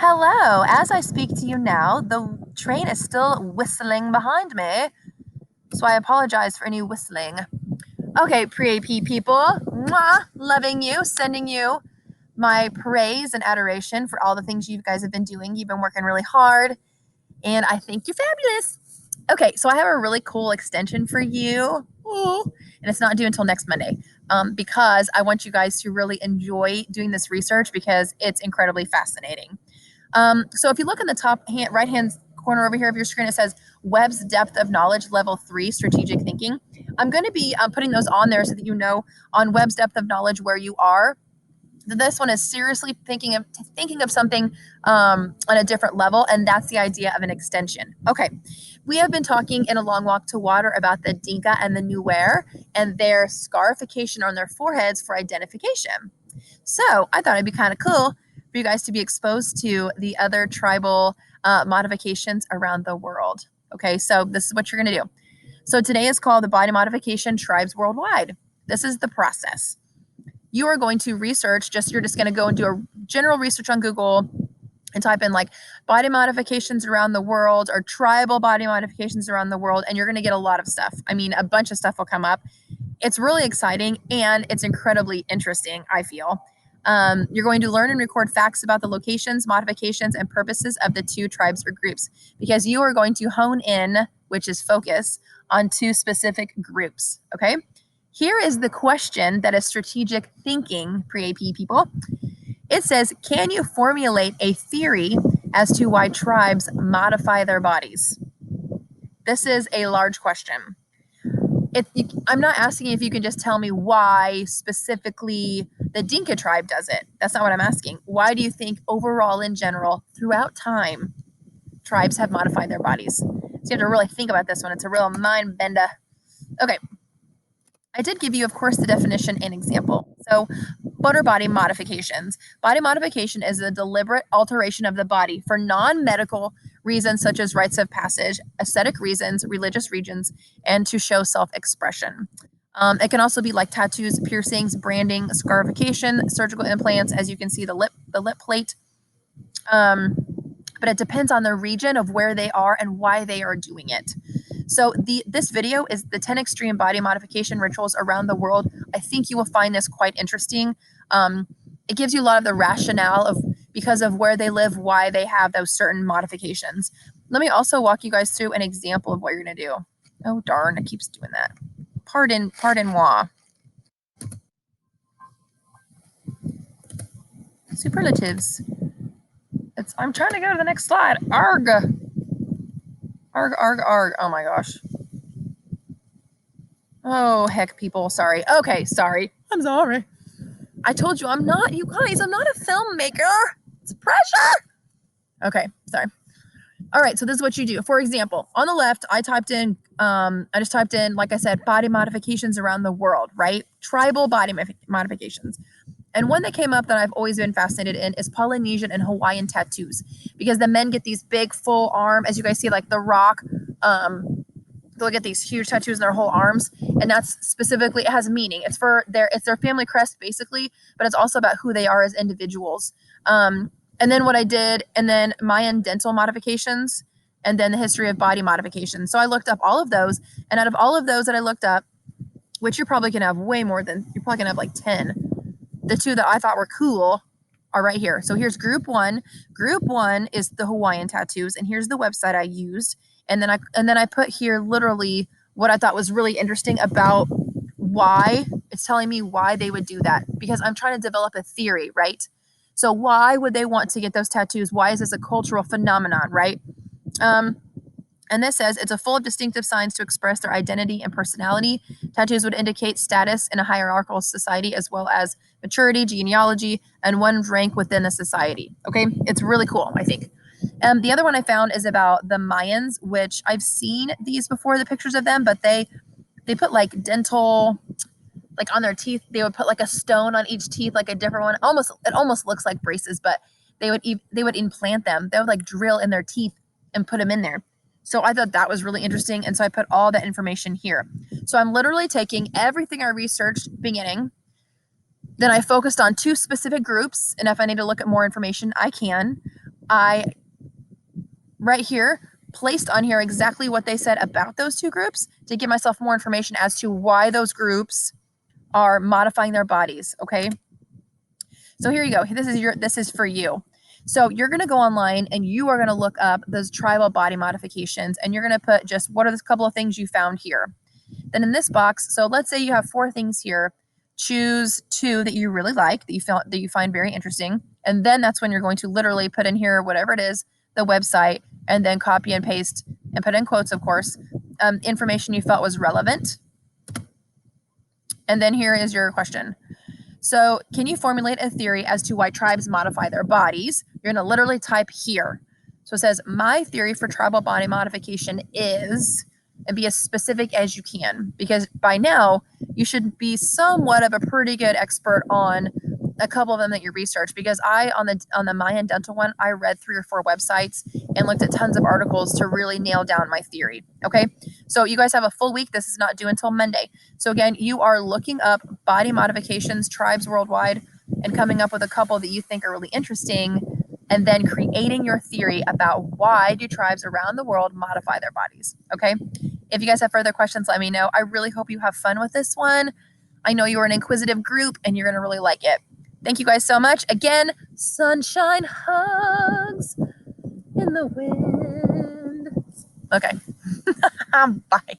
Hello, as I speak to you now, the train is still whistling behind me, so I apologize for any whistling. Okay, pre-AP people, mwah, loving you, sending you my praise and adoration for all the things you guys have been doing. You've been working really hard, and I think you're fabulous. Okay, so I have a really cool extension for you, and it's not due until next Monday because I want you guys to really enjoy doing this research because it's incredibly fascinating. So if you look in the right hand corner over here of your screen, it says Webb's Depth of Knowledge Level 3 Strategic Thinking. I'm going to be putting those on there so that you know on Webb's Depth of Knowledge where you are. This one is seriously thinking of something on a different level, and that's the idea of an extension. Okay, we have been talking in A Long Walk to Water about the Dinka and the Nuer and their scarification on their foreheads for identification. So I thought it'd be kind of cool for you guys to be exposed to the other tribal modifications around the world. Okay, so this is what you're going to do. So today is called the Body Modification Tribes Worldwide. This is the process. You are going to research, you're just going to go and do a general research on Google and type in like body modifications around the world or tribal body modifications around the world, and you're going to get a lot of stuff. I mean, a bunch of stuff will come up. It's really exciting and it's incredibly interesting, I feel. You're going to learn and record facts about the locations, modifications, and purposes of the two tribes or groups because you are going to hone in, which is focus, on two specific groups. Okay? Here is the question that is strategic thinking, pre-AP people. It says, can you formulate a theory as to why tribes modify their bodies? This is a large question. I'm not asking if you can just tell me why specifically the Dinka tribe does it. That's not what I'm asking. Why do you think overall in general, throughout time, tribes have modified their bodies? So you have to really think about this one. It's a real mind bender. Okay. I did give you, of course, the definition and example. So what are body modifications? Body modification is a deliberate alteration of the body for non-medical reasons such as rites of passage, aesthetic reasons, religious reasons, and to show self-expression. It can also be like tattoos, piercings, branding, scarification, surgical implants, as you can see the lip plate. But it depends on the region of where they are and why they are doing it. So this video is the 10 extreme body modification rituals around the world. I think you will find this quite interesting. It gives you a lot of the rationale of because of where they live, why they have those certain modifications. Let me also walk you guys through an example of what you're going to do. Oh, darn, it keeps doing that. Pardon moi. Superlatives. I'm trying to go to the next slide. Arg. Arg, arg, arg. Oh my gosh. Oh, heck, people. Sorry. Okay, sorry. I'm sorry. I told you you guys, I'm not a filmmaker. It's pressure. Okay, sorry. All right, so this is what you do. For example, on the left, I just typed in, like I said, body modifications around the world, right? Tribal body modifications. And one that came up that I've always been fascinated in is Polynesian and Hawaiian tattoos because the men get these big full arm, as you guys see, like The Rock, they'll get these huge tattoos in their whole arms, and that's specifically, it has meaning. It's their family crest basically, but it's also about who they are as individuals. And then what I did, and then Mayan dental modifications, and then the history of body modifications. So I looked up all of those, and out of all of those that I looked up, which you're probably gonna have you're probably gonna have like 10. The two that I thought were cool are right here. So here's group one. Group one is the Hawaiian tattoos, and here's the website I used. And then I put here literally what I thought was really interesting about why it's telling me why they would do that because I'm trying to develop a theory, right? So why would they want to get those tattoos? Why is this a cultural phenomenon, right? And this says it's a full of distinctive signs to express their identity and personality. Tattoos would indicate status in a hierarchical society as well as maturity, genealogy, and one's rank within the society. Okay, it's really cool, I think. The other one I found is about the Mayans, which I've seen these before, the pictures of them, but they put like dental, like on their teeth, they would put like a stone on each teeth, like a different one. It almost looks like braces, but they would implant them. They would like drill in their teeth and put them in there. So I thought that was really interesting, and so I put all that information here. So I'm literally taking everything I researched beginning, then I focused on two specific groups, and if I need to look at more information, I can. I, right here, placed on here exactly what they said about those two groups to give myself more information as to why those groups are modifying their bodies, okay? So here you go. This is for you. So you're going to go online and you are going to look up those tribal body modifications and you're going to put just what are the couple of things you found here. Then in this box, so let's say you have 4 things here. Choose 2 that you really like, that you find very interesting, and then that's when you're going to literally put in here whatever it is, the website, and then copy and paste and put in quotes, of course, information you felt was relevant. And then here is your question. So, can you formulate a theory as to why tribes modify their bodies? You're going to literally type here. So it says, my theory for tribal body modification is, and be as specific as you can, because by now you should be somewhat of a pretty good expert on a couple of them that you research. Because on the Mayan Dental one, I read 3 or 4 websites and looked at tons of articles to really nail down my theory. Okay, so you guys have a full week. This is not due until Monday. So again, you are looking up body modifications, tribes worldwide, and coming up with a couple that you think are really interesting, and then creating your theory about why do tribes around the world modify their bodies. Okay, if you guys have further questions, let me know. I really hope you have fun with this one. I know you're an inquisitive group and you're going to really like it. Thank you guys so much. Again, sunshine hugs in the wind. Okay. Bye.